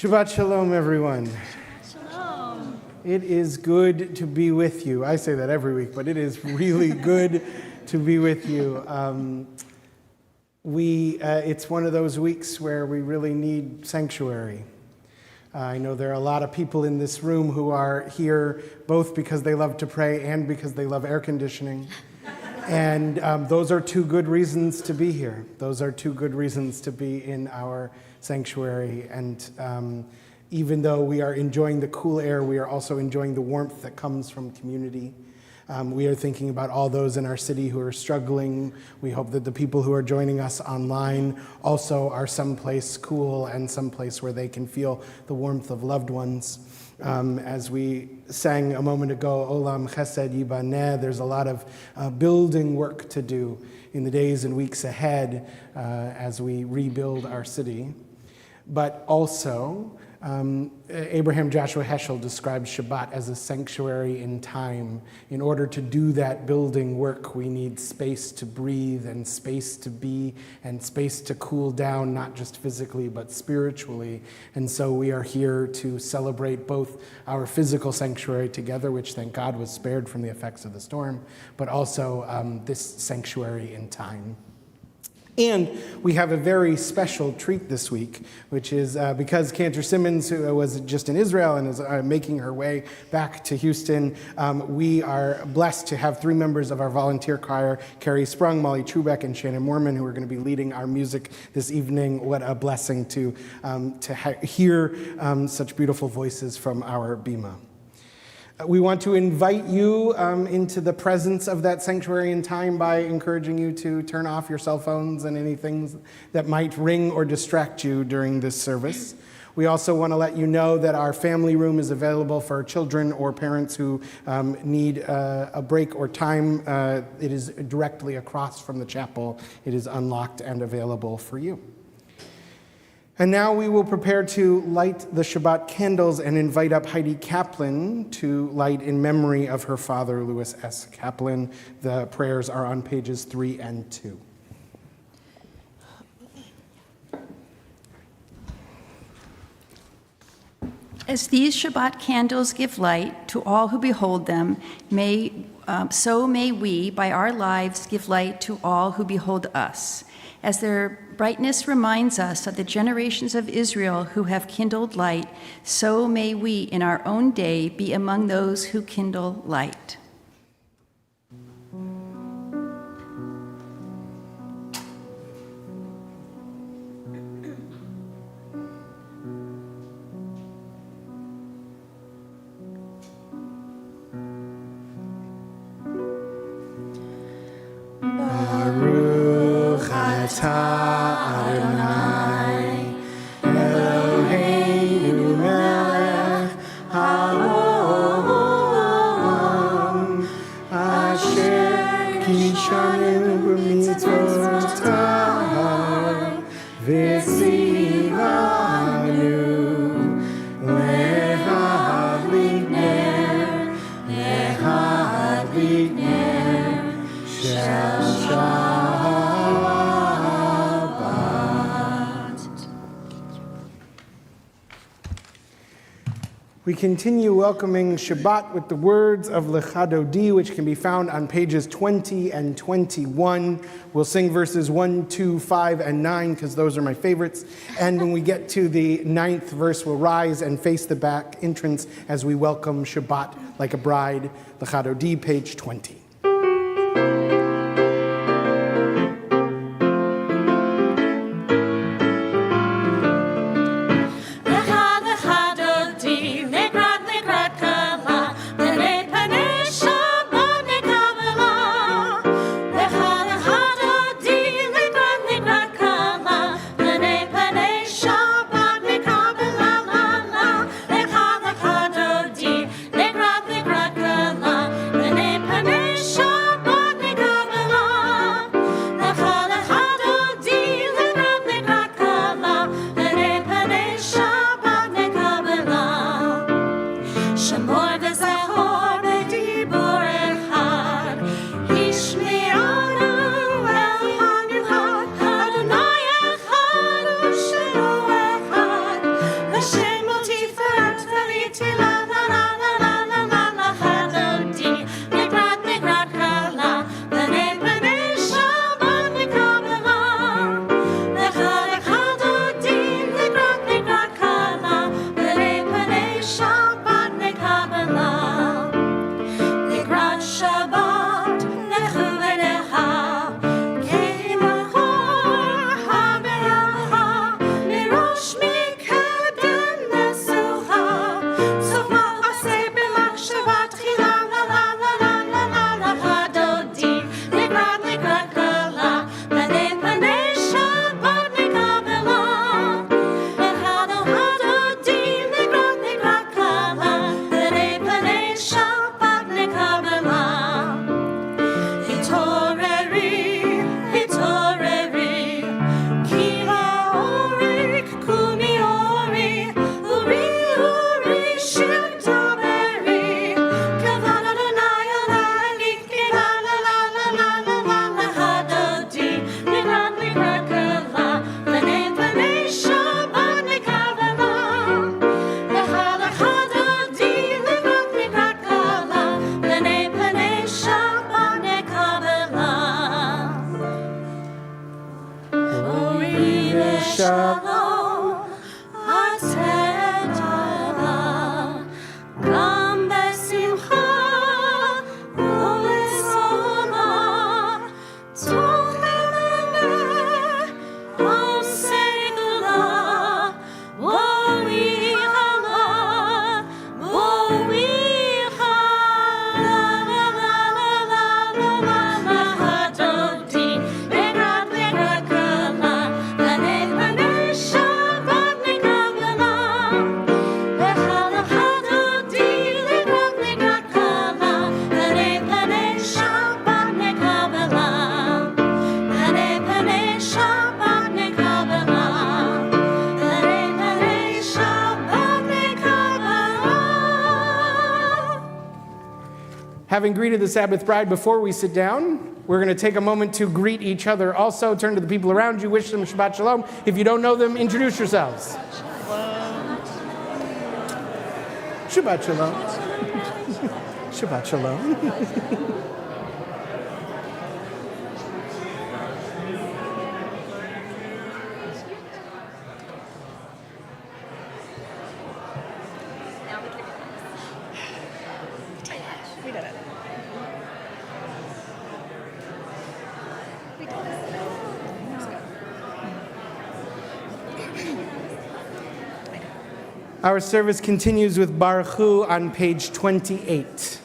Shabbat Shalom, everyone. Shalom. It is good to be with you. I say that every week, but it is really good to be with you. It's one of those weeks where we really need sanctuary. I know there are a lot of people in this room who are here both because they love to pray and because they love air conditioning. And those are two good reasons to be here. Those are two good reasons to be in our sanctuary. And even though we are enjoying the cool air, we are also enjoying the warmth that comes from community. We are thinking about all those in our city who are struggling. We hope that the people who are joining us online also are someplace cool and someplace where they can feel the warmth of loved ones. As we sang a moment ago, Olam Chesed Yibaneh, there's a lot of building work to do in the days and weeks ahead as we rebuild our city. But also, Abraham Joshua Heschel describes Shabbat as a sanctuary in time. In order to do that building work, we need space to breathe and space to be and space to cool down, not just physically, but spiritually. And so we are here to celebrate both our physical sanctuary together, which thank God was spared from the effects of the storm, but also this sanctuary in time. And we have a very special treat this week, which is because Cantor Simmons, who was just in Israel and is making her way back to Houston, we are blessed to have three members of our volunteer choir, Carrie Sprung, Molly Trubeck, and Shannon Moorman, who are going to be leading our music this evening. What a blessing to hear such beautiful voices from our Bima. We want to invite you into the presence of that sanctuary in time by encouraging you to turn off your cell phones and anything that might ring or distract you during this service. We also want to let you know that our family room is available for children or parents who need a break or time. It is directly across from the chapel. It is unlocked and available for you. And now we will prepare to light the Shabbat candles and invite up Heidi Kaplan to light in memory of her father, Louis S. Kaplan. The prayers are on pages 3 and 2. As these Shabbat candles give light to all who behold them, so may we, by our lives, give light to all who behold us. As their brightness reminds us of the generations of Israel who have kindled light, so may we in our own day be among those who kindle light. Baruch atah Adonai Eloheinu melech haolam asher kishanu b'mitzvotav v'tzivanu lehadlik ner shel We continue welcoming Shabbat with the words of Lecha Dodi, which can be found on pages 20 and 21. We'll sing verses 1, 2, 5, and 9, because those are my favorites. And when we get to the 9th verse, we'll rise and face the back entrance as we welcome Shabbat like a bride. Lecha Dodi, page 20. Lekha Shalom, Atedala, Gam Besimcha, Ulesola, Tochemene, Am Segula, Woihala, Woihala, la la la la la la la Hadodi, Begrat Begrat Kala, Lane Lane Shabbat Nekabala, Bechala Hadodi, Begrat Begrat Kala, Lane Lane Shabbat Nekabala, Lane Lane Shabbat Nekabala, Lane Lane Shabbat Nekabala. Having greeted the Sabbath bride before we sit down, we're going to take a moment to greet each other. Also, turn to the people around you, wish them Shabbat Shalom. If you don't know them, introduce yourselves. Shabbat Shalom. Shabbat Shalom. Our service continues with Baruch Hu on page 28.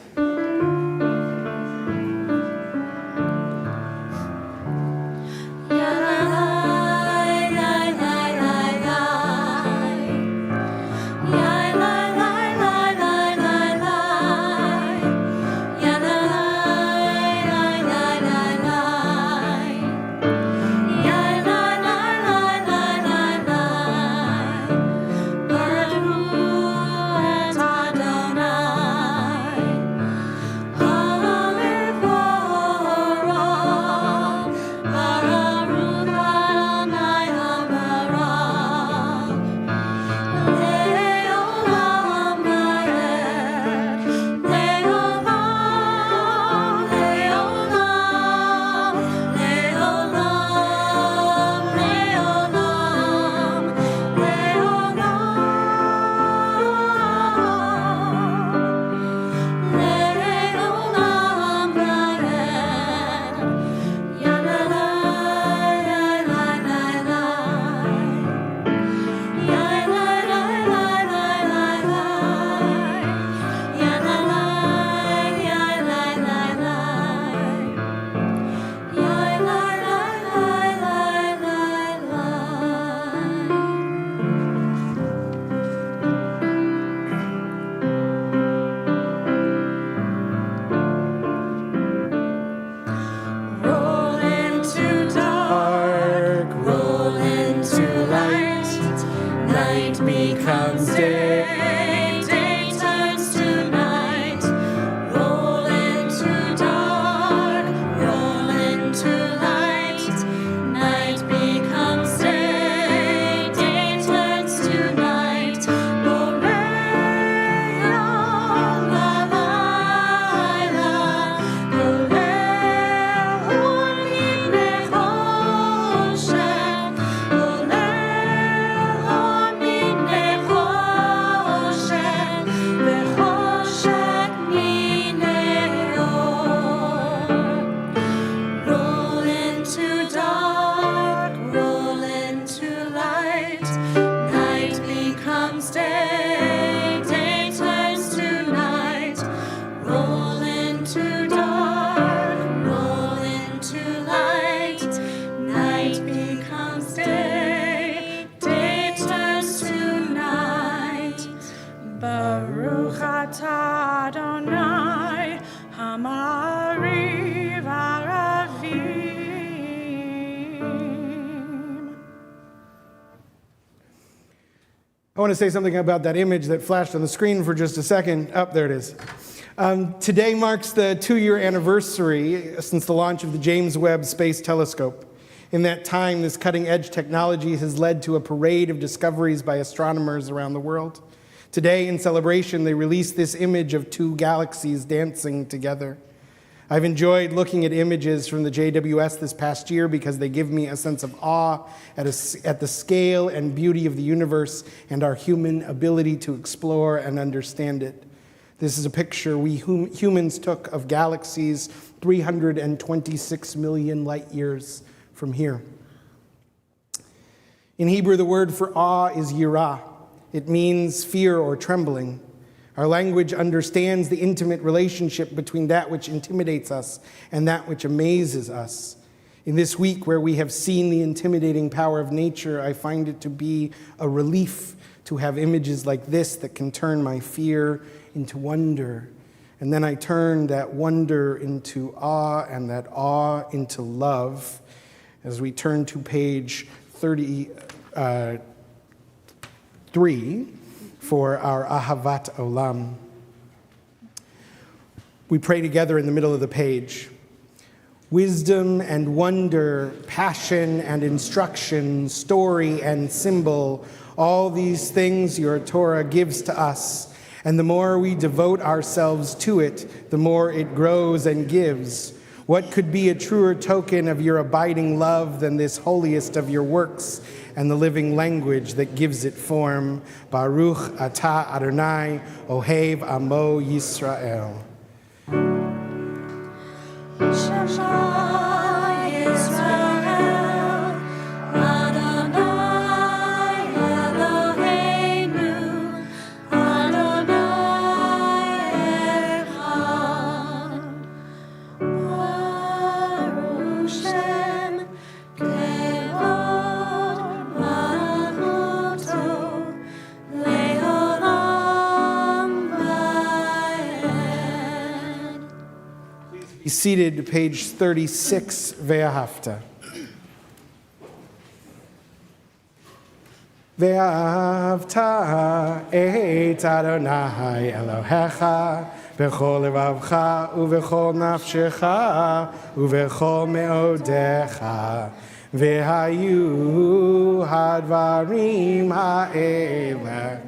Becomes day, day turns to night, roll into dark, roll into light, night becomes day, day turns to night, Borei Olam Laila, Borei Olim Nechoshet, Baruch atah Adonai Hamariv Aravim. I want to say something about that image that flashed on the screen for just a second. Oh, there it is. Today marks the 2-year anniversary since the launch of the James Webb Space Telescope. In that time, this cutting-edge technology has led to a parade of discoveries by astronomers around the world. Today, in celebration, they released this image of 2 galaxies dancing together. I've enjoyed looking at images from the JWS this past year because they give me a sense of awe at the scale and beauty of the universe and our human ability to explore and understand it. This is a picture we humans took of galaxies 326 million light years from here. In Hebrew, the word for awe is yirah. It means fear or trembling. Our language understands the intimate relationship between that which intimidates us and that which amazes us. In this week where we have seen the intimidating power of nature, I find it to be a relief to have images like this that can turn my fear into wonder. And then I turn that wonder into awe and that awe into love as we turn to page 33 for our Ahavat Olam. We pray together in the middle of the page. Wisdom and wonder, passion and instruction, story and symbol, all these things your Torah gives to us. And the more we devote ourselves to it, the more it grows and gives. What could be a truer token of your abiding love than this holiest of your works and the living language that gives it form? Baruch atah Adonai, Ohev Amo Yisrael. Shema Yisrael, Adonai Eloheinu, Adonai Echad. Baruch Shem Kevod Malchuto, Le'olam Va'ed. Be seated to page 36, Ve'ahavta. Ve'ahavta et Adonai Elohecha b'chol levavcha u'v'chol nafshecha u'v'chol me'odecha ve'hayu hadvarim ha'eleh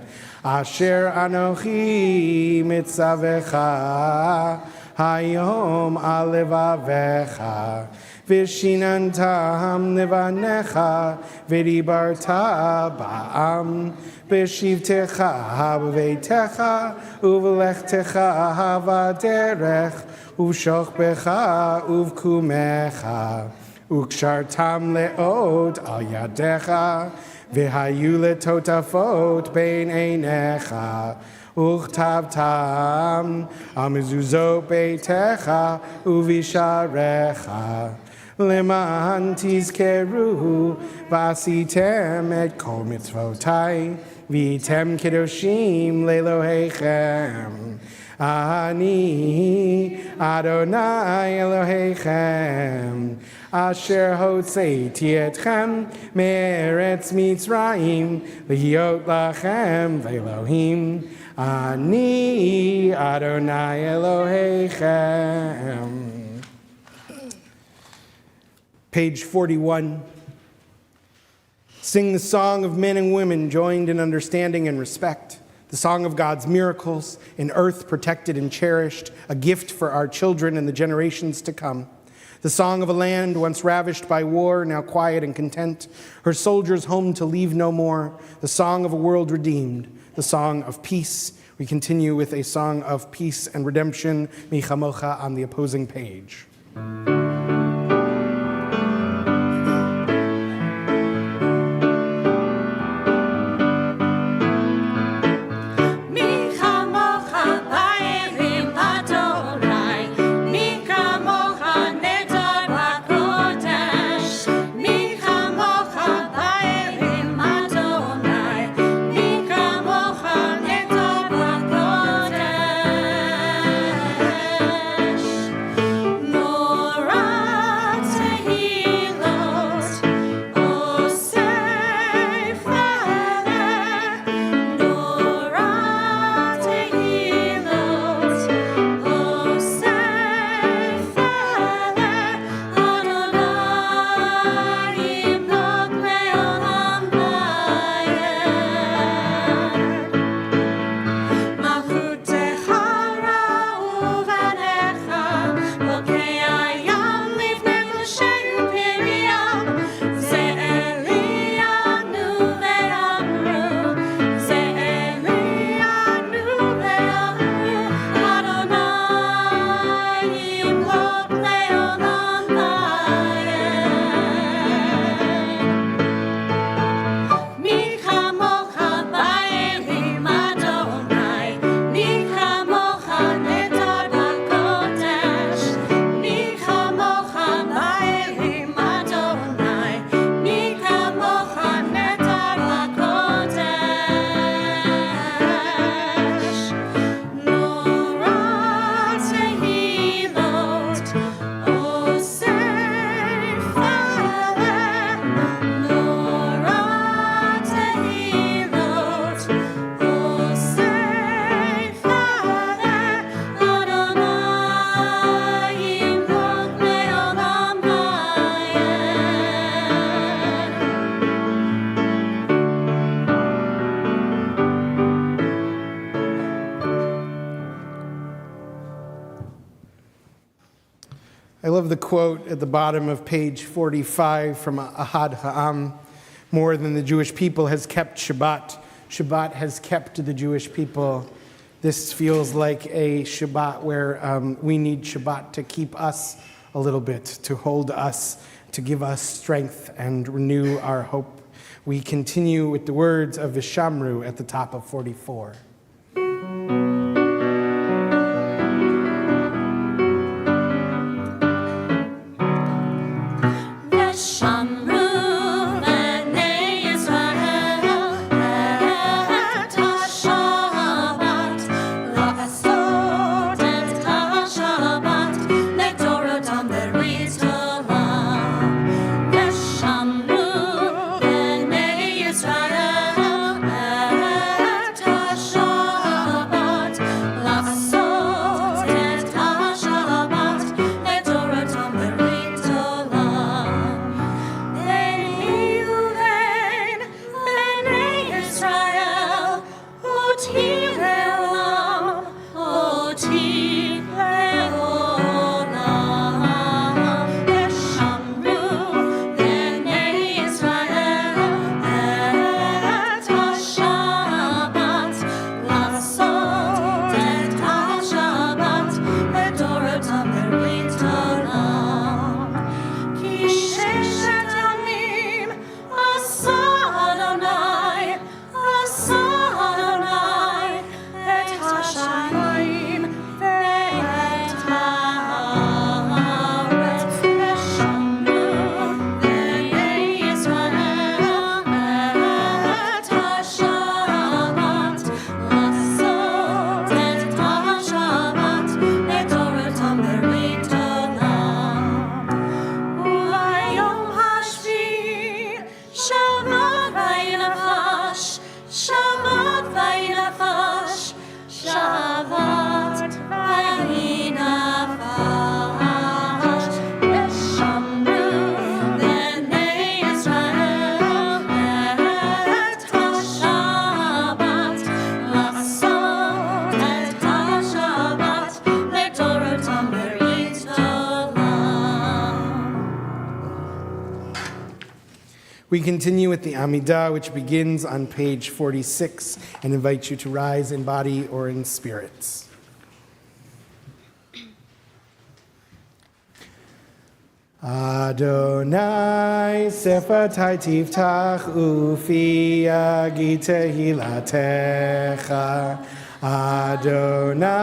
asher anochi mitzavecha hayom al levavecha Vishinantam nevanecha v'dibarta ba'am b'shivtecha b'veitecha u'v'lechtecha ha'vaderech u'v'shochbecha u'v'kumecha u'kshartam le'od al yadecha v'hayu letotafot bein einecha u'chtavtam al mezuzot beitecha u'visharecha Leman tizkeru v'asitem et kol mitzvotai v'item kedoshim le'Elohechem. Ani Adonai Elohechem asher hotzeiti etchem me'eretz Mitzrayim lihiot lachem v'Elohim. Ani Adonai Elohechem. Page 41. Sing the song of men and women joined in understanding and respect, the song of God's miracles, an earth protected and cherished, a gift for our children and the generations to come. The song of a land once ravished by war, now quiet and content, her soldiers home to leave no more, the song of a world redeemed, the song of peace. We continue with a song of peace and redemption, Mi Chamocha, on the opposing page. Nora love the quote at the bottom of page 45 from Ahad Ha'am. More than the Jewish people has kept Shabbat, Shabbat has kept the Jewish people. This feels like a Shabbat where we need Shabbat to keep us a little bit, to hold us, to give us strength and renew our hope. We continue with the words of Vishamru at the top of 44. We continue with the Amidah, which begins on page 46, and invite you to rise in body or in spirit. Adonai sefatai tiftach ufi yagid tehilatecha. Adonai,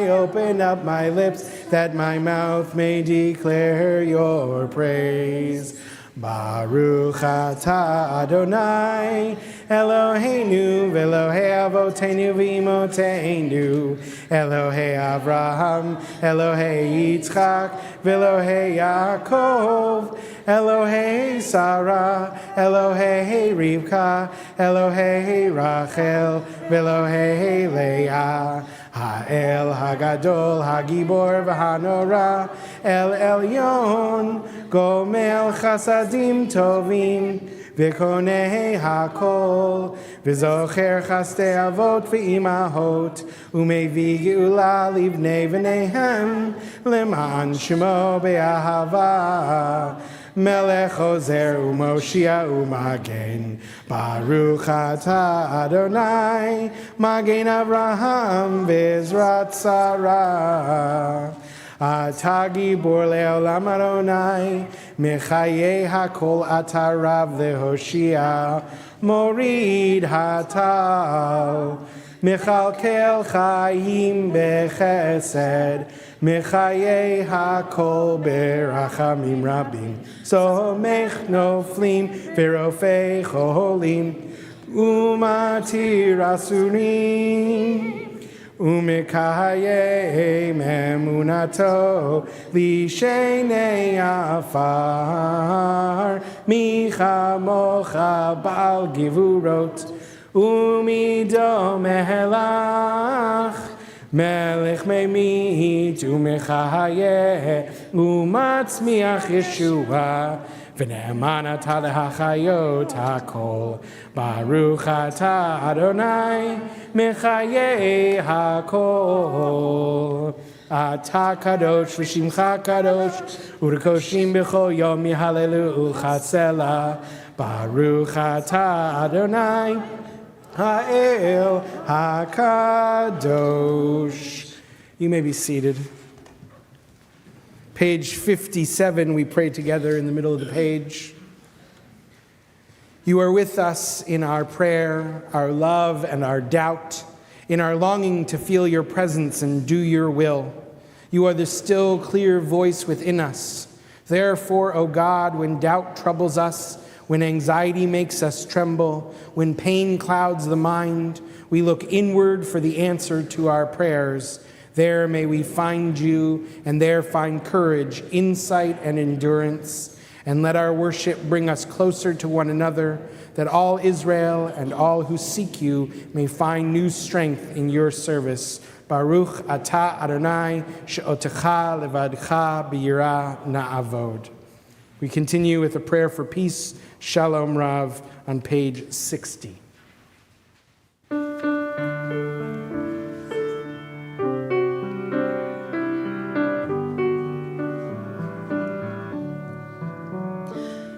open up my lips that my mouth may declare your praise. Baruch atah Adonai, Eloheinu v'Elohei avotenu v'imotenu, Elohei Avraham, Elohei Yitzchak, v'Elohei Yaakov, Elohei Sarah, Elohei Rivka, Elohei Rachel, v'Elohei Leah. Ha'el Hagadol Hagibor v'Hanora El Elyon Gomel Chasadim Tovim V'Konei Hakol V'Zocher Chastei Avot V'Imahot U'Mevi Geula Livnei V'Nehem L'man Shemo Be'ahava Melech Ozer U'Moshia U'Magen Baruch atah Adonai Magen Avraham V'Ezrat Sarah Atah Gibor Le'olam Adonai Mechayei HaKol Atah Rav Le'Hoshia Morid Hatal Mechalkel Chayim Bechesed Mechayei HaKol Berachamim Rabim Somech Noflim V'Rofei Cholim Umatir Asurim Umekayei Memunato Lishenei Afar Micha Mocha Bal Givurot Umido Mehelach Melech Meimit Umechayeh Umatzmiach Yeshua V'ne'eman atah lehachayot hakol Baruch atah Adonai Mechayei hakol Ata kadosh v'shimcha kadosh, u'rekoshim b'chol yom yihalelu u'chatzela. Baruch ata Adonai ha'el ha'kadosh. You may be seated. Page 57, we pray together in the middle of the page. You are with us in our prayer, our love, and our doubt, in our longing to feel your presence and do your will. You are the still, clear voice within us. Therefore, O God, when doubt troubles us, when anxiety makes us tremble, when pain clouds the mind, we look inward for the answer to our prayers. There may we find you, and there find courage, insight, and endurance. And let our worship bring us closer to one another, that all Israel and all who seek you may find new strength in your service. Baruch atah Adonai she'otecha levadcha b'yirah na'avod. We continue with a prayer for peace, Shalom Rav, on page 60.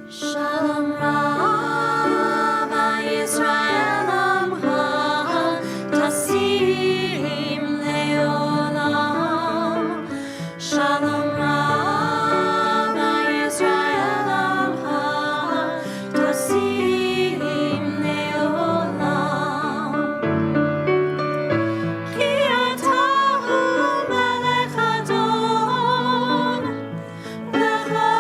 Shalom Rav Yisrael Amcha Tasim Leolam. Shalom Rav Yisrael Amcha Tasim Leolam. Ki atahu melech Adon lecha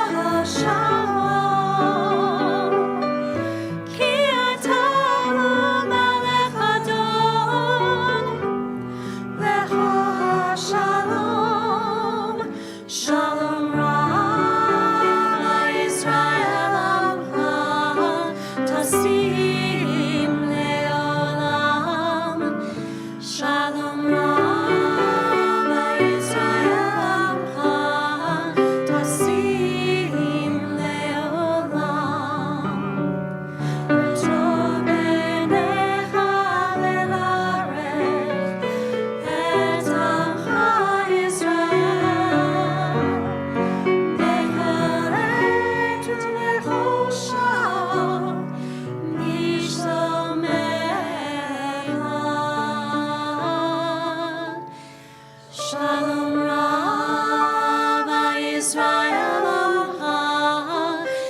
shalom. Shalom Rav Yisrael Amcha Tasim Leolam. Shalom Rav Yisrael Amcha Tasim Leolam. Tov b'necha le'larech et amcha Yisrael. Mecharet u'lechosha nishlomecha. Shalom Rav Yisrael Amcha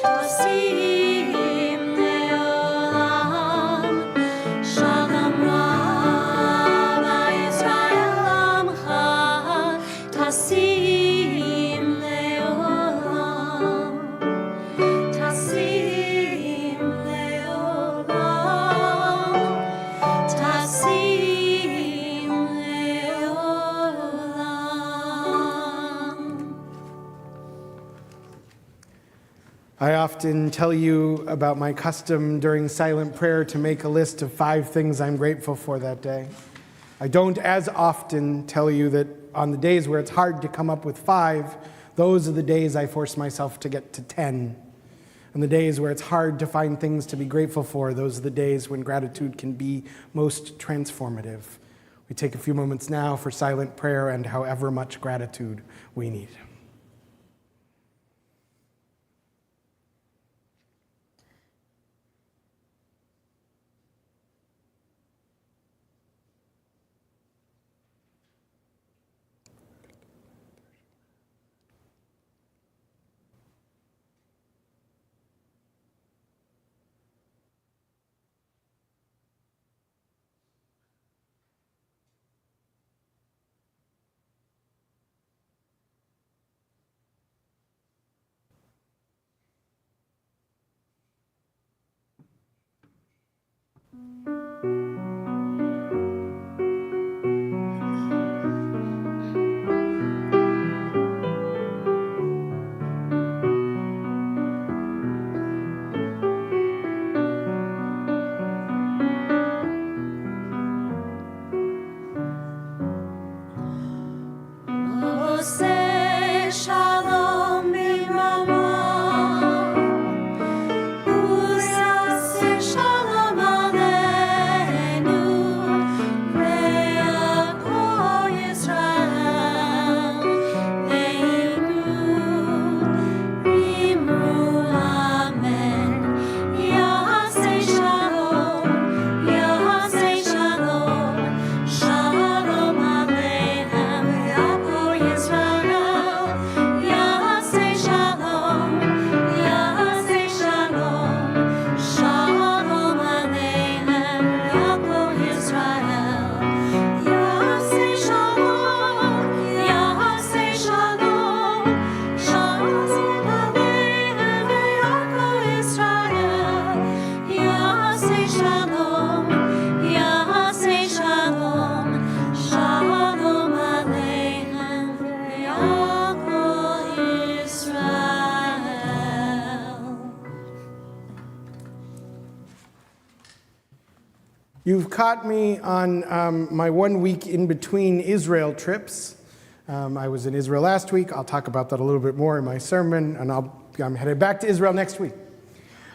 Tasim Leolam. Shalom Rav Yisrael Amcha Tasim Leolam. Tasim Leolam. Tasim Leolam. I often tell you about my custom during silent prayer to make a list of 5 things I'm grateful for that day. I don't as often tell you that on the days where it's hard to come up with 5, those are the days I force myself to get to 10. And the days where it's hard to find things to be grateful for, those are the days when gratitude can be most transformative. We take a few moments now for silent prayer and however much gratitude we need. You've caught me on my 1 week in between Israel trips. I was in Israel last week. I'll talk about that a little bit more in my sermon, and I'm headed back to Israel next week.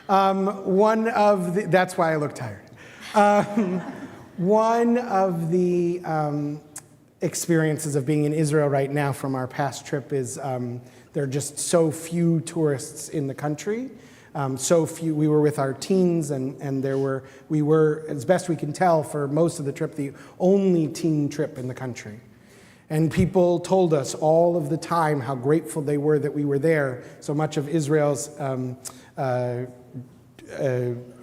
That's why I look tired. One of the experiences of being in Israel right now from our past trip is there are just so few tourists in the country. So few. We were with our teens, and we were, as best we can tell, for most of the trip, the only teen trip in the country. And people told us all of the time how grateful they were that we were there. So much of Israel's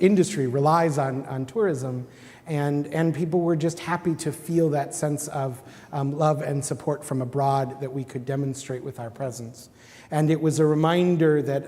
industry relies on tourism, and people were just happy to feel that sense of love and support from abroad that we could demonstrate with our presence. And it was a reminder that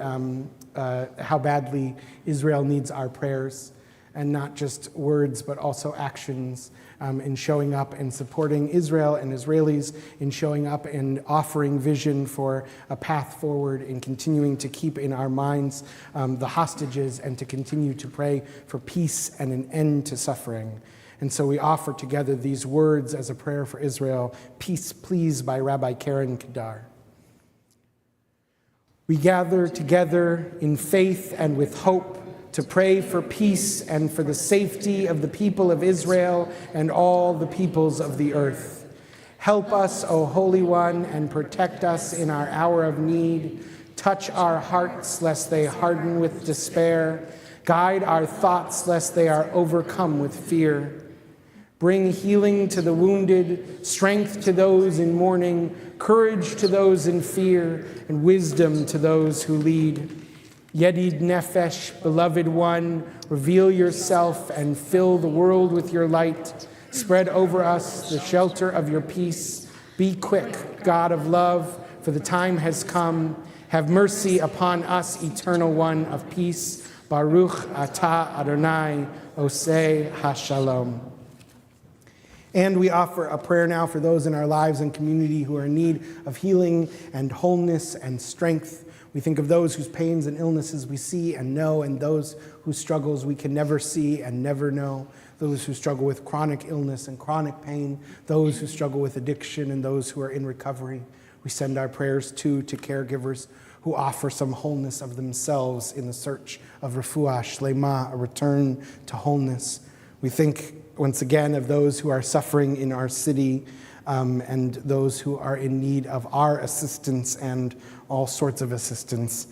how badly Israel needs our prayers, and not just words, but also actions in showing up and supporting Israel and Israelis, in showing up and offering vision for a path forward, in continuing to keep in our minds the hostages, and to continue to pray for peace and an end to suffering. And so we offer together these words as a prayer for Israel, Peace Please by Rabbi Karen Kedar. We gather together in faith and with hope to pray for peace and for the safety of the people of Israel and all the peoples of the earth. Help us, O Holy One, and protect us in our hour of need. Touch our hearts lest they harden with despair. Guide our thoughts lest they are overcome with fear. Bring healing to the wounded, strength to those in mourning, courage to those in fear, and wisdom to those who lead. Yedid Nefesh, beloved one, reveal yourself and fill the world with your light. Spread over us the shelter of your peace. Be quick, God of love, for the time has come. Have mercy upon us, eternal one of peace. Baruch atah Adonai, oseh hashalom. And we offer a prayer now for those in our lives and community who are in need of healing and wholeness and strength. We think of those whose pains and illnesses we see and know, and those whose struggles we can never see and never know, those who struggle with chronic illness and chronic pain, those who struggle with addiction, and those who are in recovery. We send our prayers to caregivers who offer some wholeness of themselves in the search of refuah shlema, a return to wholeness. We think once again of those who are suffering in our city, and those who are in need of our assistance and all sorts of assistance.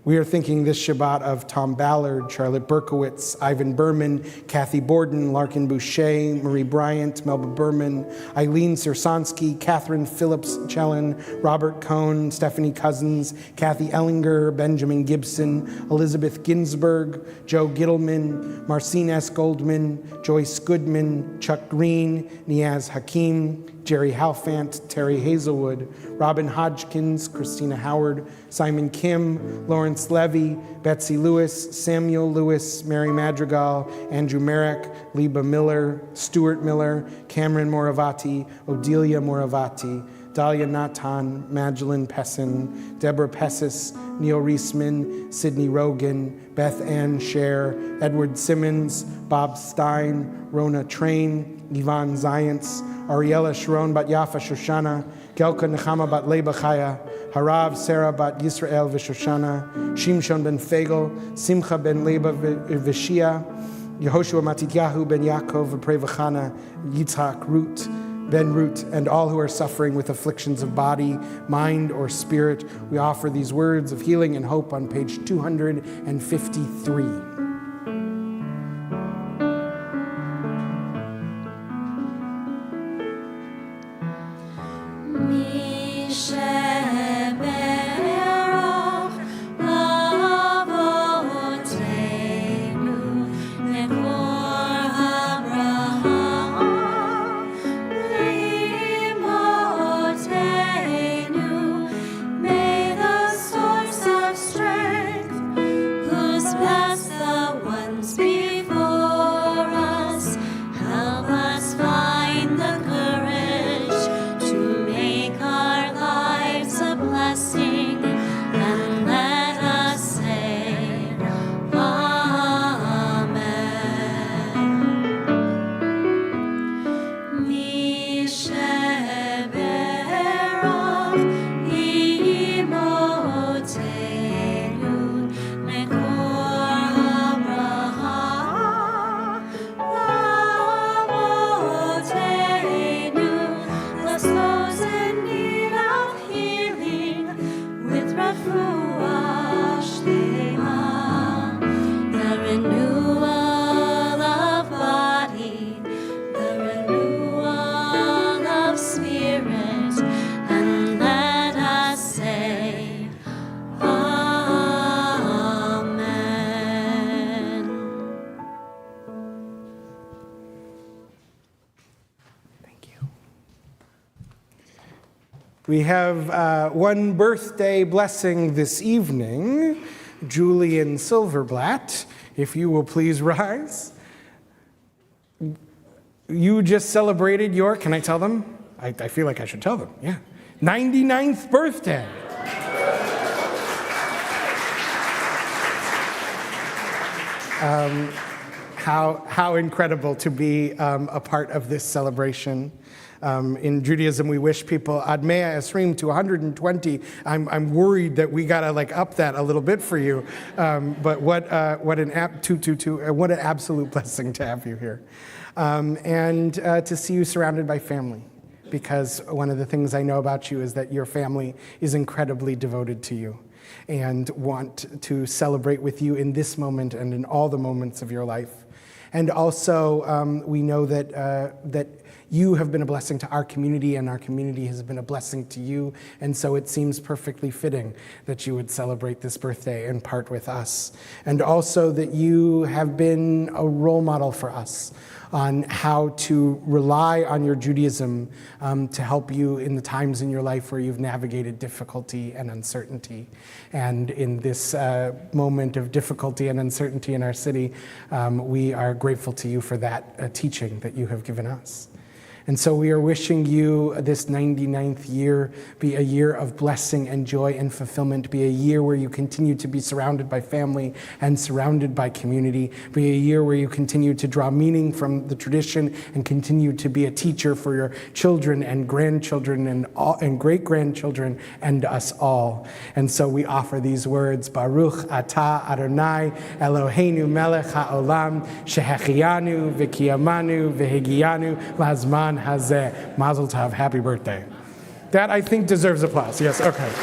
We are thinking this Shabbat of Tom Ballard, Charlotte Berkowitz, Ivan Berman, Kathy Borden, Larkin Boucher, Marie Bryant, Melba Berman, Eileen Sirsansky, Catherine Phillips Chellen, Robert Cohn, Stephanie Cousins, Kathy Ellinger, Benjamin Gibson, Elizabeth Ginsburg, Joe Gittleman, Marcine S. Goldman, Joyce Goodman, Chuck Green, Niaz Hakim, Jerry Halfant, Terry Hazelwood, Robin Hodgkins, Christina Howard, Simon Kim, Lawrence Levy, Betsy Lewis, Samuel Lewis, Mary Madrigal, Andrew Merrick, Liba Miller, Stuart Miller, Cameron Moravati, Odelia Moravati, Dahlia Natan, Magdalene Pessin, Deborah Pessis, Neil Reisman, Sydney Rogan, Beth Ann Scher, Edward Simmons, Bob Stein, Rona Train, Ivan Zayantz, Ariella Sharon bat Yafa Shoshana, Gelka Nechama bat Leba Chaya, Harav Sarah bat Yisrael v'Shoshana, Shimshon ben Fegel, Simcha ben Leba v'Shia, Yehoshua Matityahu ben Yaakov v'Prei v'Chana, Yitzhak Root, Ben Root, and all who are suffering with afflictions of body, mind, or spirit. We offer these words of healing and hope on page 253. Bless the We have one birthday blessing this evening, Julian Silverblatt. If you will please rise. You just celebrated your, can I tell them? I feel like I should tell them, yeah. 99th birthday. How incredible to be a part of this celebration. In Judaism, we wish people ad 120 to 120. I'm worried that we gotta up that a little bit for you. But what an absolute blessing to have you here, and to see you surrounded by family. Because one of the things I know about you is that your family is incredibly devoted to you and want to celebrate with you in this moment and in all the moments of your life. And also, we know that you have been a blessing to our community, and our community has been a blessing to you. And so it seems perfectly fitting that you would celebrate this birthday and part with us. And also that you have been a role model for us on how to rely on your Judaism to help you in the times in your life where you've navigated difficulty and uncertainty. And in this moment of difficulty and uncertainty in our city, we are grateful to you for that teaching that you have given us. And so we are wishing you this 99th year be a year of blessing and joy and fulfillment, be a year where you continue to be surrounded by family and surrounded by community, be a year where you continue to draw meaning from the tradition and continue to be a teacher for your children and grandchildren and great-grandchildren and us all. And so we offer these words, Baruch atah Adonai Eloheinu melech haolam shehechianu v'kiyamanu v'higiyanu lazman hazeh. Mazel tov, happy birthday. That, I think, deserves applause. Yes, okay.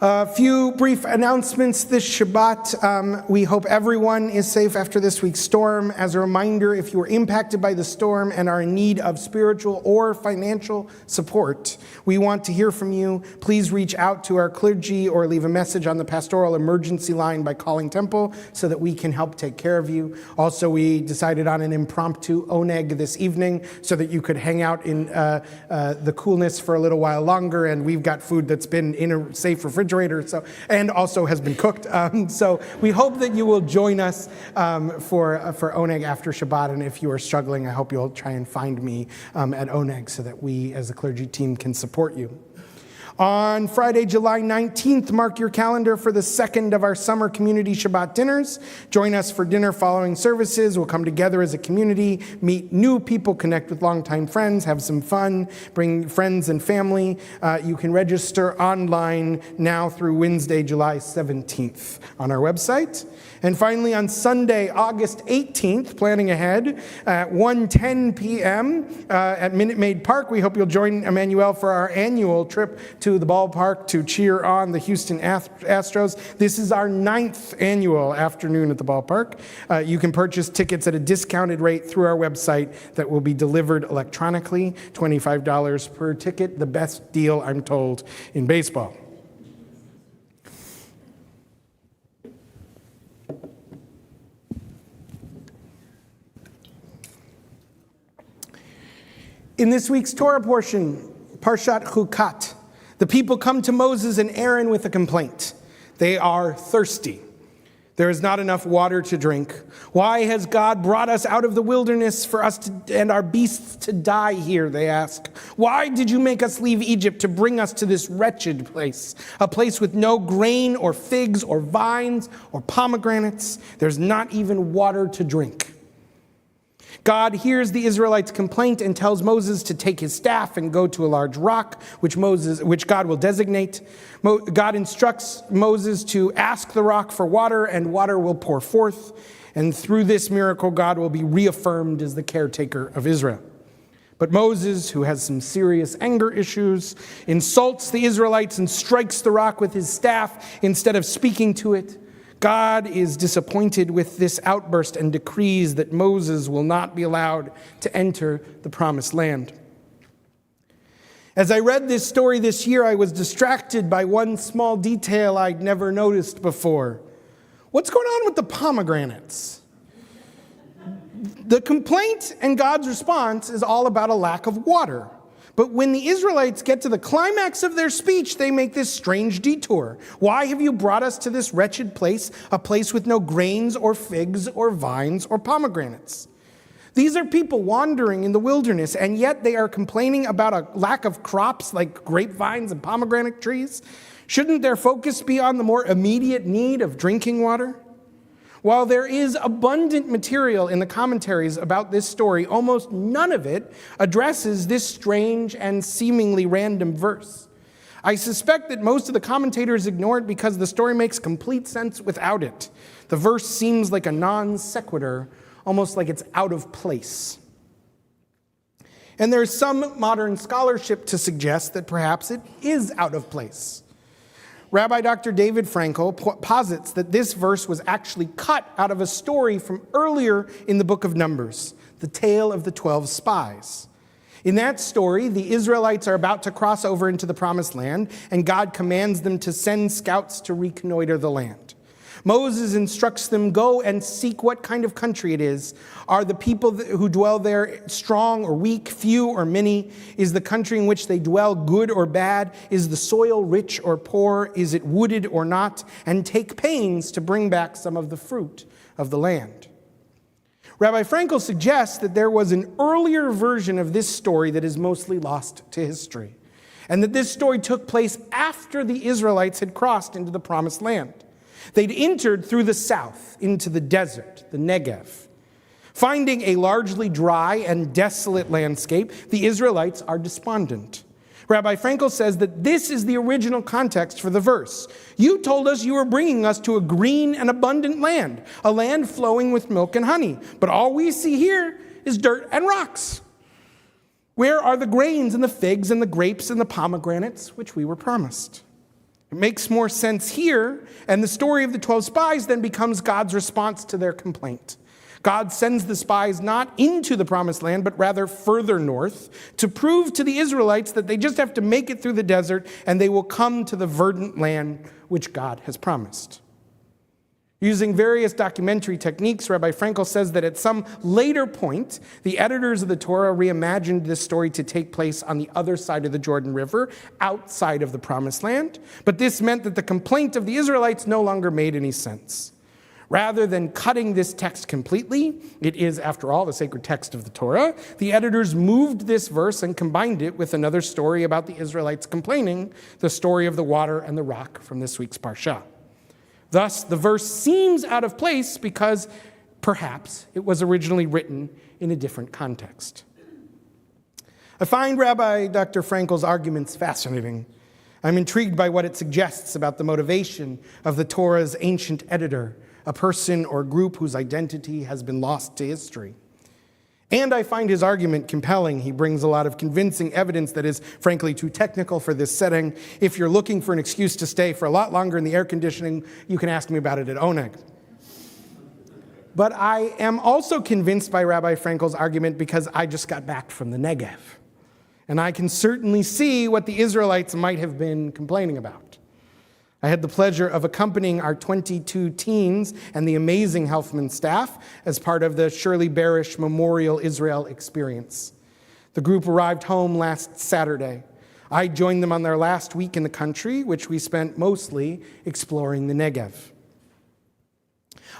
A few brief announcements this Shabbat. We hope everyone is safe after this week's storm. As a reminder, if you were impacted by the storm and are in need of spiritual or financial support, we want to hear from you. Please reach out to our clergy or leave a message on the pastoral emergency line by calling Temple so that we can help take care of you. Also, we decided on an impromptu oneg this evening so that you could hang out in the coolness for a little while longer, and we've got food that's been in a safe refrigerator. And also has been cooked. So we hope that you will join us for Oneg after Shabbat. And if you are struggling, I hope you'll try and find me at Oneg so that we as a clergy team can support you. On Friday, July 19th, mark your calendar for the second of our summer community Shabbat dinners. Join us for dinner following services. We'll come together as a community, meet new people, connect with longtime friends, have some fun, bring friends and family. You can register online now through Wednesday, July 17th on our website. And finally, on Sunday, August 18th, planning ahead, at 1:10 p.m. At Minute Maid Park, we hope you'll join Emmanuel for our annual trip to the ballpark to cheer on the Houston Astros. This is our 9th annual afternoon at the ballpark. You can purchase tickets at a discounted rate through our website that will be delivered electronically, $25 per ticket, the best deal, I'm told, in baseball. In this week's Torah portion, Parshat Chukat, the people come to Moses and Aaron with a complaint. They are thirsty. There is not enough water to drink. Why has God brought us out of the wilderness for us and our beasts to die here, they ask. Why did you make us leave Egypt to bring us to this wretched place, a place with no grain or figs or vines or pomegranates? There's not even water to drink. God hears the Israelites' complaint and tells Moses to take his staff and go to a large rock, which God will designate. God instructs Moses to ask the rock for water, and water will pour forth. And through this miracle, God will be reaffirmed as the caretaker of Israel. But Moses, who has some serious anger issues, insults the Israelites and strikes the rock with his staff instead of speaking to it. God is disappointed with this outburst and decrees that Moses will not be allowed to enter the promised land. As I read this story this year, I was distracted by one small detail I'd never noticed before. What's going on with the pomegranates? The complaint and God's response is all about a lack of water. But when the Israelites get to the climax of their speech, they make this strange detour. Why have you brought us to this wretched place, a place with no grains or figs or vines or pomegranates? These are people wandering in the wilderness, and yet they are complaining about a lack of crops like grapevines and pomegranate trees. Shouldn't their focus be on the more immediate need of drinking water? While there is abundant material in the commentaries about this story, almost none of it addresses this strange and seemingly random verse. I suspect that most of the commentators ignore it because the story makes complete sense without it. The verse seems like a non sequitur, almost like it's out of place. And there's some modern scholarship to suggest that perhaps it is out of place. Rabbi Dr. David Frankel posits that this verse was actually cut out of a story from earlier in the book of Numbers, the tale of the 12 spies. In that story, the Israelites are about to cross over into the promised land, and God commands them to send scouts to reconnoiter the land. Moses instructs them, go and seek what kind of country it is. Are the people who dwell there strong or weak, few or many? Is the country in which they dwell good or bad? Is the soil rich or poor? Is it wooded or not? And take pains to bring back some of the fruit of the land. Rabbi Frankel suggests that there was an earlier version of this story that is mostly lost to history, and that this story took place after the Israelites had crossed into the promised land. They'd entered through the south into the desert, the Negev. Finding a largely dry and desolate landscape, the Israelites are despondent. Rabbi Frankel says that this is the original context for the verse. You told us you were bringing us to a green and abundant land, a land flowing with milk and honey. But all we see here is dirt and rocks. Where are the grains and the figs and the grapes and the pomegranates which we were promised? It makes more sense here, and the story of the 12 spies then becomes God's response to their complaint. God sends the spies not into the promised land, but rather further north to prove to the Israelites that they just have to make it through the desert and they will come to the verdant land which God has promised. Using various documentary techniques, Rabbi Frankel says that at some later point, the editors of the Torah reimagined this story to take place on the other side of the Jordan River, outside of the Promised Land. But this meant that the complaint of the Israelites no longer made any sense. Rather than cutting this text completely, it is, after all, the sacred text of the Torah, the editors moved this verse and combined it with another story about the Israelites complaining, the story of the water and the rock from this week's Parsha. Thus, the verse seems out of place because perhaps it was originally written in a different context. I find Rabbi Dr. Frankel's arguments fascinating. I'm intrigued by what it suggests about the motivation of the Torah's ancient editor, a person or group whose identity has been lost to history. And I find his argument compelling. He brings a lot of convincing evidence that is, frankly, too technical for this setting. If you're looking for an excuse to stay for a lot longer in the air conditioning, you can ask me about it at Oneg. But I am also convinced by Rabbi Frankel's argument because I just got back from the Negev. And I can certainly see what the Israelites might have been complaining about. I had the pleasure of accompanying our 22 teens and the amazing Helfman staff as part of the Shirley Barish Memorial Israel experience. The group arrived home last Saturday. I joined them on their last week in the country, which we spent mostly exploring the Negev.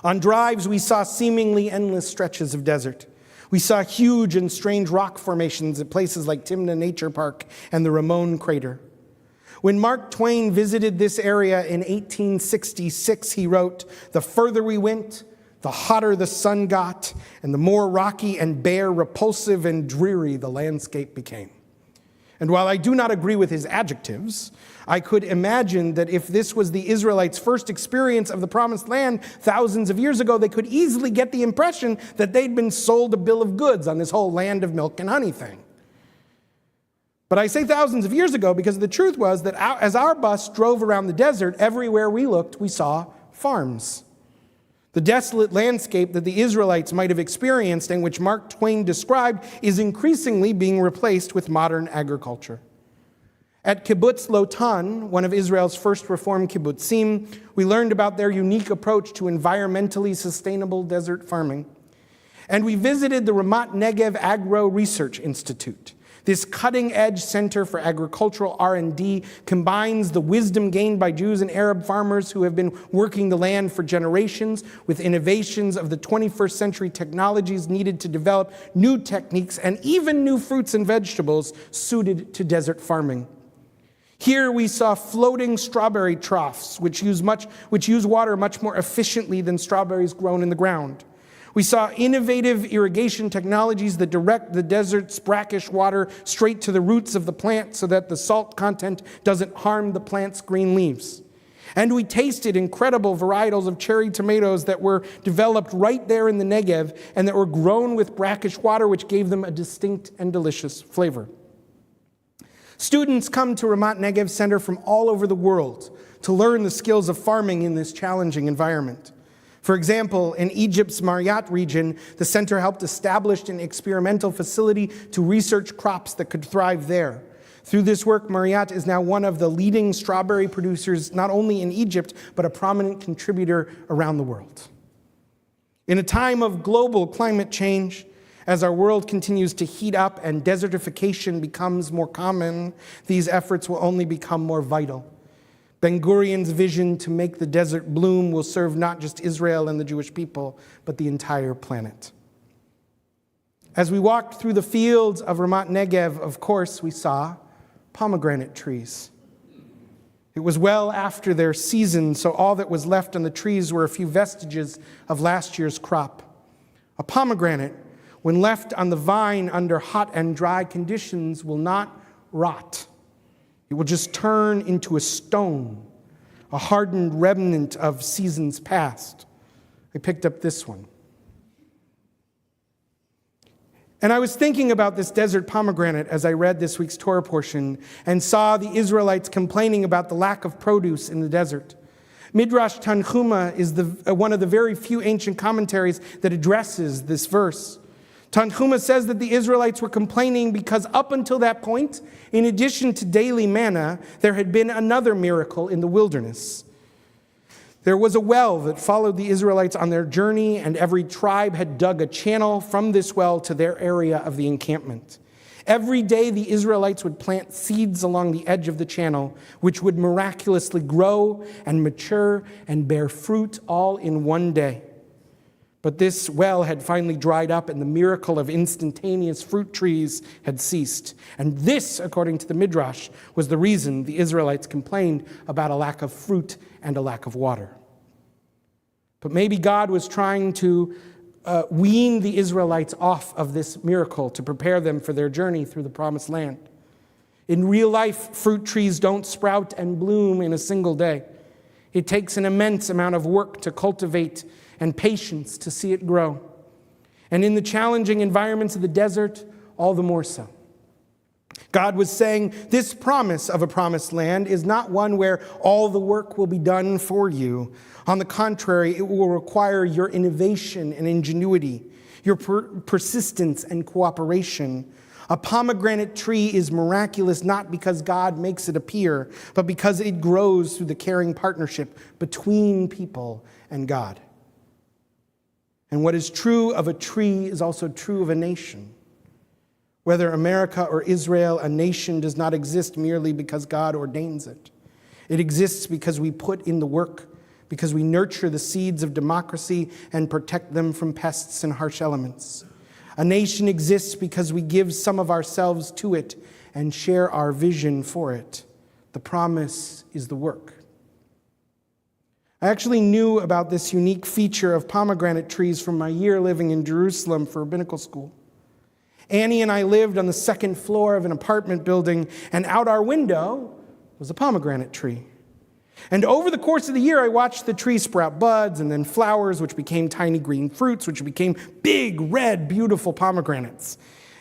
On drives, we saw seemingly endless stretches of desert. We saw huge and strange rock formations at places like Timna Nature Park and the Ramon Crater. When Mark Twain visited this area in 1866, he wrote, "The further we went, the hotter the sun got, and the more rocky and bare, repulsive and dreary the landscape became." And while I do not agree with his adjectives, I could imagine that if this was the Israelites' first experience of the Promised Land thousands of years ago, they could easily get the impression that they'd been sold a bill of goods on this whole land of milk and honey thing. But I say thousands of years ago because the truth was that as our bus drove around the desert, everywhere we looked, we saw farms. The desolate landscape that the Israelites might have experienced and which Mark Twain described is increasingly being replaced with modern agriculture. At Kibbutz Lotan, one of Israel's first reformed kibbutzim, we learned about their unique approach to environmentally sustainable desert farming. And we visited the Ramat Negev Agro Research Institute. This cutting-edge center for agricultural R&D combines the wisdom gained by Jews and Arab farmers who have been working the land for generations with innovations of the 21st century technologies needed to develop new techniques and even new fruits and vegetables suited to desert farming. Here we saw floating strawberry troughs, which use water much more efficiently than strawberries grown in the ground. We saw innovative irrigation technologies that direct the desert's brackish water straight to the roots of the plant so that the salt content doesn't harm the plant's green leaves. And we tasted incredible varietals of cherry tomatoes that were developed right there in the Negev and that were grown with brackish water, which gave them a distinct and delicious flavor. Students come to Ramat Negev Center from all over the world to learn the skills of farming in this challenging environment. For example, in Egypt's Maryat region, the center helped establish an experimental facility to research crops that could thrive there. Through this work, Maryat is now one of the leading strawberry producers, not only in Egypt, but a prominent contributor around the world. In a time of global climate change, as our world continues to heat up and desertification becomes more common, these efforts will only become more vital. Ben-Gurion's vision to make the desert bloom will serve not just Israel and the Jewish people, but the entire planet. As we walked through the fields of Ramat Negev, of course, we saw pomegranate trees. It was well after their season, so all that was left on the trees were a few vestiges of last year's crop. A pomegranate, when left on the vine under hot and dry conditions, will not rot. It will just turn into a stone, a hardened remnant of seasons past. I picked up this one. And I was thinking about this desert pomegranate as I read this week's Torah portion and saw the Israelites complaining about the lack of produce in the desert. Midrash Tanchuma is one of the very few ancient commentaries that addresses this verse. Tanchuma says that the Israelites were complaining because up until that point, in addition to daily manna, there had been another miracle in the wilderness. There was a well that followed the Israelites on their journey, and every tribe had dug a channel from this well to their area of the encampment. Every day, the Israelites would plant seeds along the edge of the channel, which would miraculously grow and mature and bear fruit all in one day. But this well had finally dried up, and the miracle of instantaneous fruit trees had ceased. And this, according to the Midrash, was the reason the Israelites complained about a lack of fruit and a lack of water. But maybe God was trying to wean the Israelites off of this miracle to prepare them for their journey through the Promised Land. In real life, fruit trees don't sprout and bloom in a single day. It takes an immense amount of work to cultivate and patience to see it grow. And in the challenging environments of the desert, all the more so. God was saying, this promise of a promised land is not one where all the work will be done for you. On the contrary, it will require your innovation and ingenuity, your persistence and cooperation. A pomegranate tree is miraculous not because God makes it appear, but because it grows through the caring partnership between people and God. And what is true of a tree is also true of a nation. Whether America or Israel, a nation does not exist merely because God ordains it. It exists because we put in the work, because we nurture the seeds of democracy and protect them from pests and harsh elements. A nation exists because we give some of ourselves to it and share our vision for it. The promise is the work. I actually knew about this unique feature of pomegranate trees from my year living in Jerusalem for rabbinical school. Annie and I lived on the second floor of an apartment building, and out our window was a pomegranate tree. And over the course of the year, I watched the tree sprout buds and then flowers, which became tiny green fruits, which became big, red, beautiful pomegranates.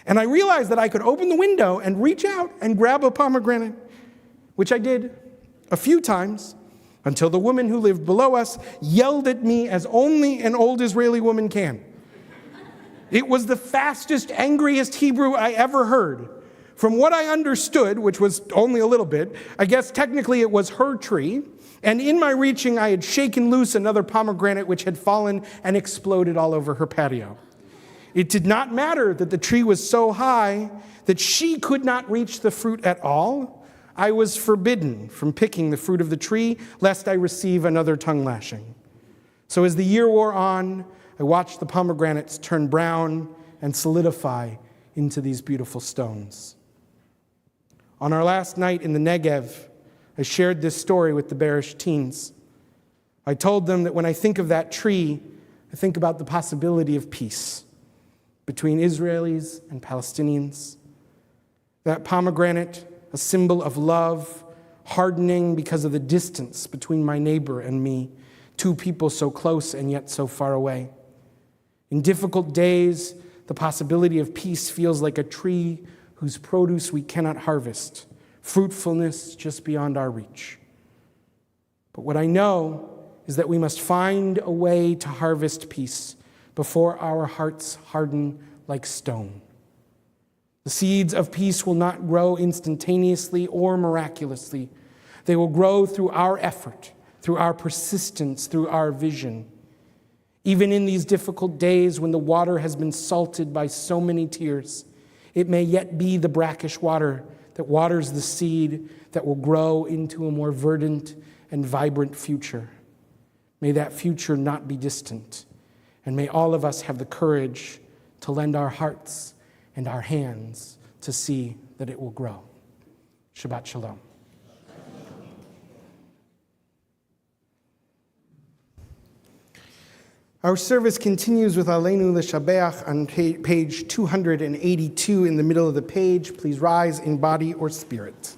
And I realized that I could open the window and reach out and grab a pomegranate, which I did a few times, until the woman who lived below us yelled at me as only an old Israeli woman can. It was the fastest, angriest Hebrew I ever heard. From what I understood, which was only a little bit, I guess technically it was her tree, and in my reaching I had shaken loose another pomegranate which had fallen and exploded all over her patio. It did not matter that the tree was so high that she could not reach the fruit at all. I was forbidden from picking the fruit of the tree, lest I receive another tongue lashing. So as the year wore on, I watched the pomegranates turn brown and solidify into these beautiful stones. On our last night in the Negev, I shared this story with the Berish teens. I told them that when I think of that tree, I think about the possibility of peace between Israelis and Palestinians. That pomegranate, a symbol of love, hardening because of the distance between my neighbor and me, two people so close and yet so far away. In difficult days, the possibility of peace feels like a tree whose produce we cannot harvest, fruitfulness just beyond our reach. But what I know is that we must find a way to harvest peace before our hearts harden like stone. The seeds of peace will not grow instantaneously or miraculously. They will grow through our effort, through our persistence, through our vision. Even in these difficult days when the water has been salted by so many tears, it may yet be the brackish water that waters the seed that will grow into a more verdant and vibrant future. May that future not be distant, and may all of us have the courage to lend our hearts and our hands to see that it will grow. Shabbat Shalom. Our service continues with Aleinu L'Shabeach on page 282 in the middle of the page. Please rise in body or spirit.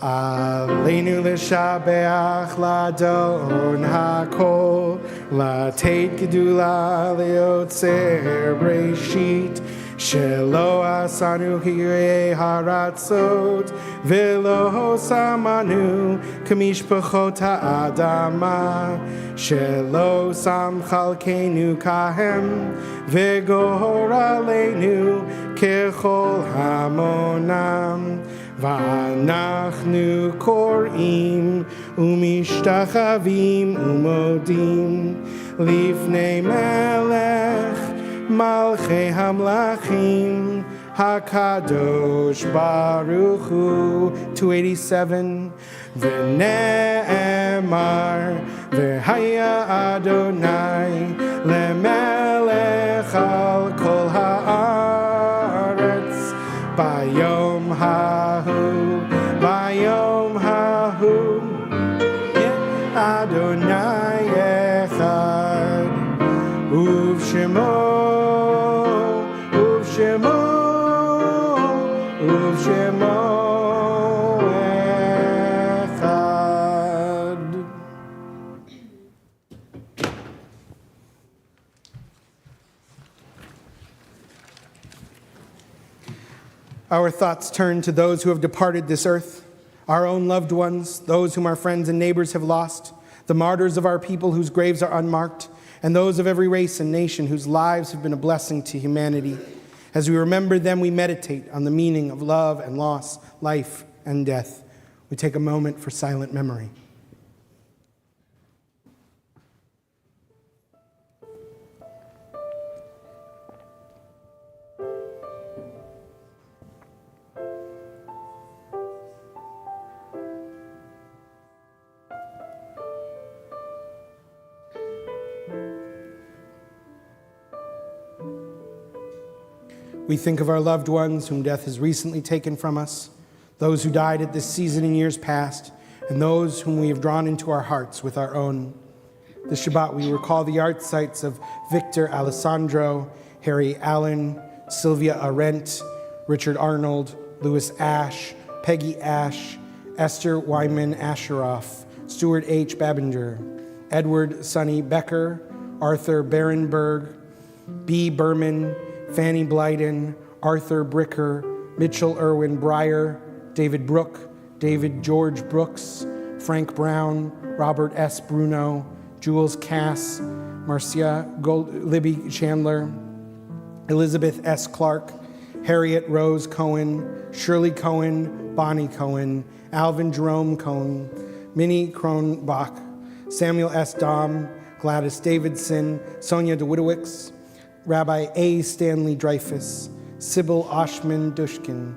Aleinu L'Shabeach L'Adon HaKol L'Teit Gedula L'Yotzer Breshit Shelo asanu hirei haratzot velo samanu kamishpachot ha'adama Shelo sam chalkenu kahem vegor aleinu kechol hamonam V'anachnu kor'im umishtachavim umodim lifnei melech Malchei Hamlachim Hakadosh Baruch Hu 287 V'ne'emar V'haya Adonai Lemelech al kol haaretz Bayom hahu Adonai echad Uv'shemo Our thoughts turn to those who have departed this earth, our own loved ones, those whom our friends and neighbors have lost, the martyrs of our people whose graves are unmarked, and those of every race and nation whose lives have been a blessing to humanity. As we remember them, we meditate on the meaning of love and loss, life and death. We take a moment for silent memory. We think of our loved ones whom death has recently taken from us, those who died at this season in years past, and those whom we have drawn into our hearts with our own. This Shabbat, we recall the art sites of Victor Alessandro, Harry Allen, Sylvia Arendt, Richard Arnold, Louis Ashe, Peggy Ashe, Esther Wyman Asheroff, Stuart H. Babinger, Edward Sonny Becker, Arthur Berenberg, B. Berman, Fanny Blyden, Arthur Bricker, Mitchell Irwin Breyer, David Brooke, David George Brooks, Frank Brown, Robert S. Bruno, Jules Cass, Marcia Libby Chandler, Elizabeth S. Clark, Harriet Rose Cohen, Shirley Cohen, Bonnie Cohen, Alvin Jerome Cohen, Minnie Kronbach, Samuel S. Dahm, Gladys Davidson, Sonia DeWitowicz, Rabbi A. Stanley Dreyfus, Sybil Oshman Dushkin,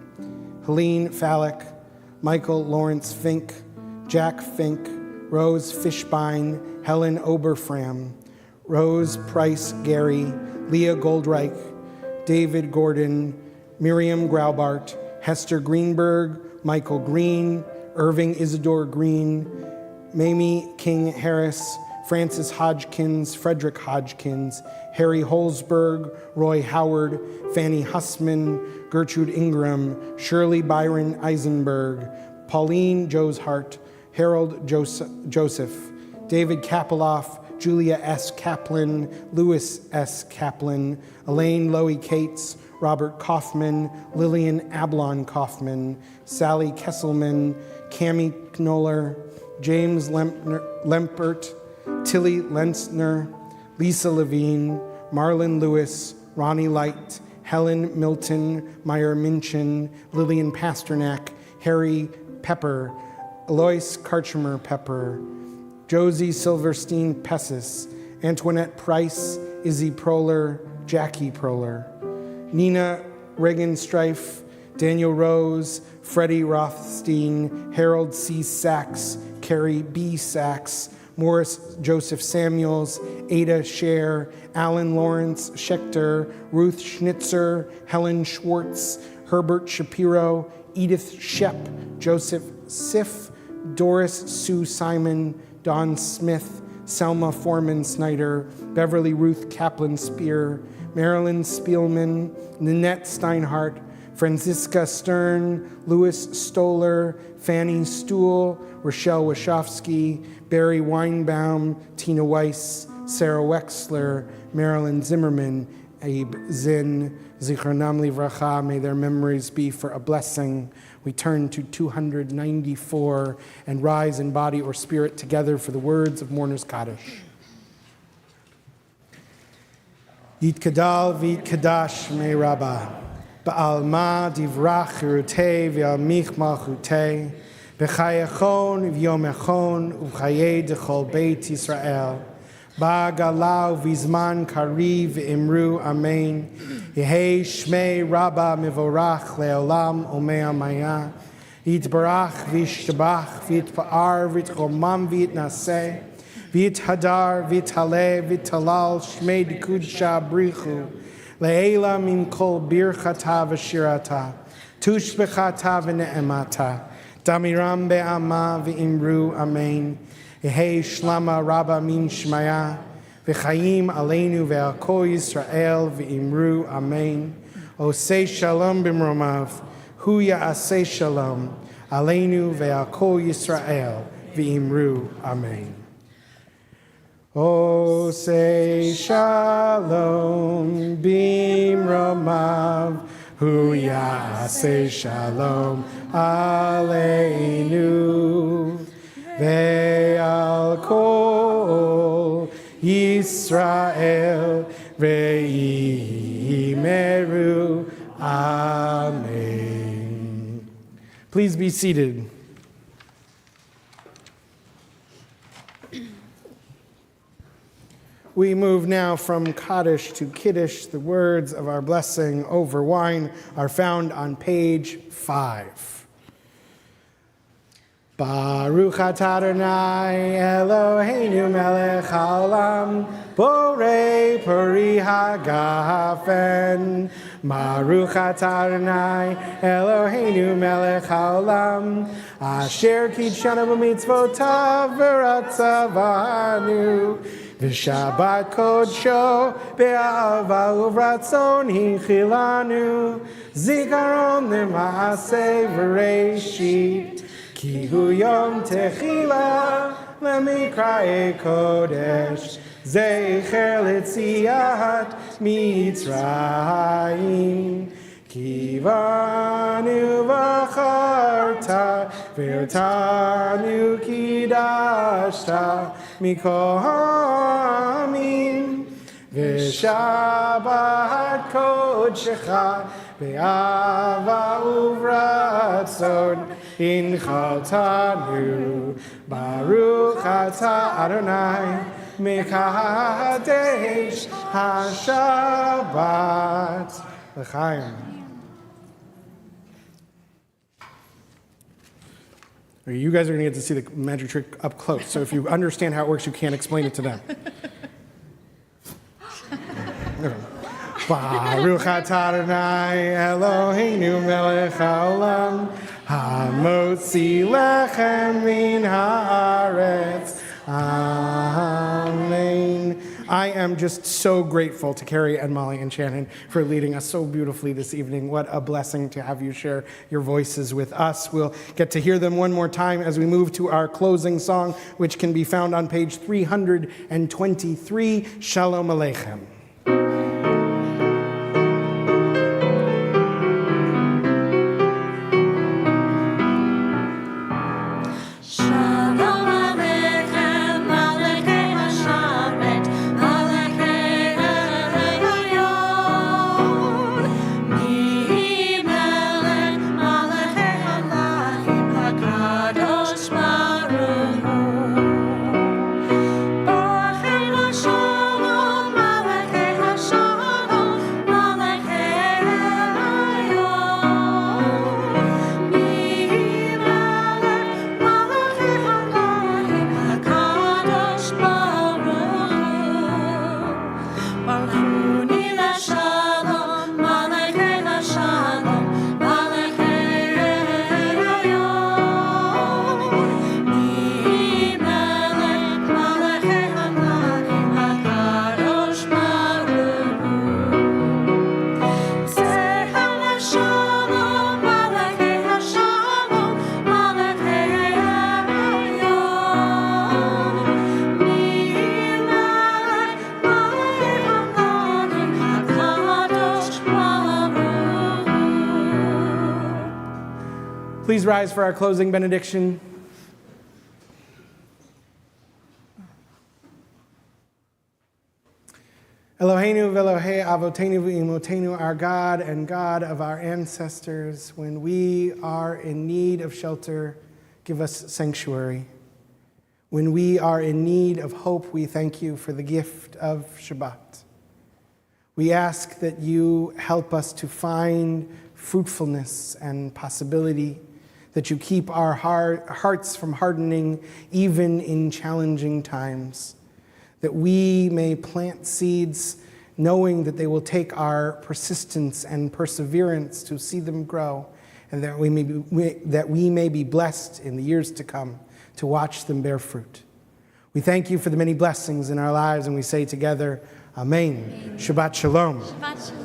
Helene Fallick, Michael Lawrence Fink, Jack Fink, Rose Fishbein, Helen Oberfram, Rose Price Gary, Leah Goldreich, David Gordon, Miriam Graubart, Hester Greenberg, Michael Green, Irving Isidore Green, Mamie King Harris, Francis Hodgkins, Frederick Hodgkins, Harry Holzberg, Roy Howard, Fanny Hussman, Gertrude Ingram, Shirley Byron Eisenberg, Pauline Josehart, Harold Joseph, David Kapeloff, Julia S. Kaplan, Louis S. Kaplan, Elaine Lowy Cates, Robert Kaufman, Lillian Ablon Kaufman, Sally Kesselman, Cami Knoller, James Lempert, Tilly Lenzner, Lisa Levine, Marlon Lewis, Ronnie Light, Helen Milton, Meyer Minchin, Lillian Pasternak, Harry Pepper, Alois Karchemer Pepper, Josie Silverstein Pessis, Antoinette Price, Izzy Proler, Jackie Proler, Nina Reagan Strife, Daniel Rose, Freddie Rothstein, Harold C. Sachs, Carrie B. Sachs, Morris Joseph Samuels, Ada Scher, Alan Lawrence Schechter, Ruth Schnitzer, Helen Schwartz, Herbert Shapiro, Edith Shep, Joseph Siff, Doris Sue Simon, Don Smith, Selma Foreman Snyder, Beverly Ruth Kaplan Spear, Marilyn Spielman, Nanette Steinhardt, Franziska Stern, Louis Stoller, Fanny Stuhl, Rochelle Wachowski, Barry Weinbaum, Tina Weiss, Sarah Wexler, Marilyn Zimmerman, Abe Zinn, Zichronam Livracha, may their memories be for a blessing. We turn to 294 and rise in body or spirit together for the words of Mourner's Kaddish. Yitkadal v'yitkadash me Rabbah, ba'alma divrach chirutei v'almich malchutei, b'chayachon v'yomechon u'chayei d'chol beit Yisrael, ba'galau v'zman kariv v'imru amen, yehei shmei Rabbah mivorach le'olam omei amaya, yitbarach v'yishtabach v'yitpa'ar v'yitchomam v'yitnaseh, Vit hadar, vit hale, vit talal, shmei dikudsha brichu, le'ela min kol birchata v'shirata, tushbechata v'ne'emata, damiram be'ama v'imru amen, yehei shlama rabba min shmaya, v'chayim aleinu ve'al kol Yisrael v'imru amen, osei shalom b'mromav, hu ya'asei shalom, aleinu ve'al kol Yisrael v'imru amen. Oh, say shalom, bimromav, hu yaseh shalom aleinu, ve'al kol Yisrael ve'imeru, amen. Please be seated. We move now from Kaddish to Kiddush. The words of our blessing over wine are found on page 5. Baruch atah Adonai Eloheinu melech haolam borei peri hagafen. Baruch atah Adonai Eloheinu melech haolam asher kidshanu b'mitzvotav v'ratzavanu v'shabbat kodsho be'ahava uvratzon hinchilanu zikaron l'maaseh v'reishit ki hu yom techila lemikrae kodesh zecher letziat mitzrayim kivanu v'charta v'otanu kidashta mikol ha'amim v'shabbat kodshecha be'ahava uvratzon inchaltanu Baruch atah Adonai Mikadesh HaShabbat L'chaim. You guys are going to get to see the magic trick up close. So if you understand how it works, you can't explain it to them. Okay. Baruch atah Adonai Eloheinu melech haolam hamotzi lechem min haaretz. Amen. I am just so grateful to Carrie and Molly and Shannon for leading us so beautifully this evening. What a blessing to have you share your voices with us. We'll get to hear them one more time as we move to our closing song, which can be found on page 323, Shalom Aleichem. Please rise for our closing benediction. Eloheinu v'Elohei avotenu v'imotenu, our God and God of our ancestors, when we are in need of shelter, give us sanctuary. When we are in need of hope, we thank you for the gift of Shabbat. We ask that you help us to find fruitfulness and possibility, that you keep our hearts from hardening even in challenging times, that we may plant seeds knowing that they will take our persistence and perseverance to see them grow, and that we may be blessed in the years to come to watch them bear fruit. We thank you for the many blessings in our lives, and we say together, Amen. Shabbat Shalom. Shabbat shalom.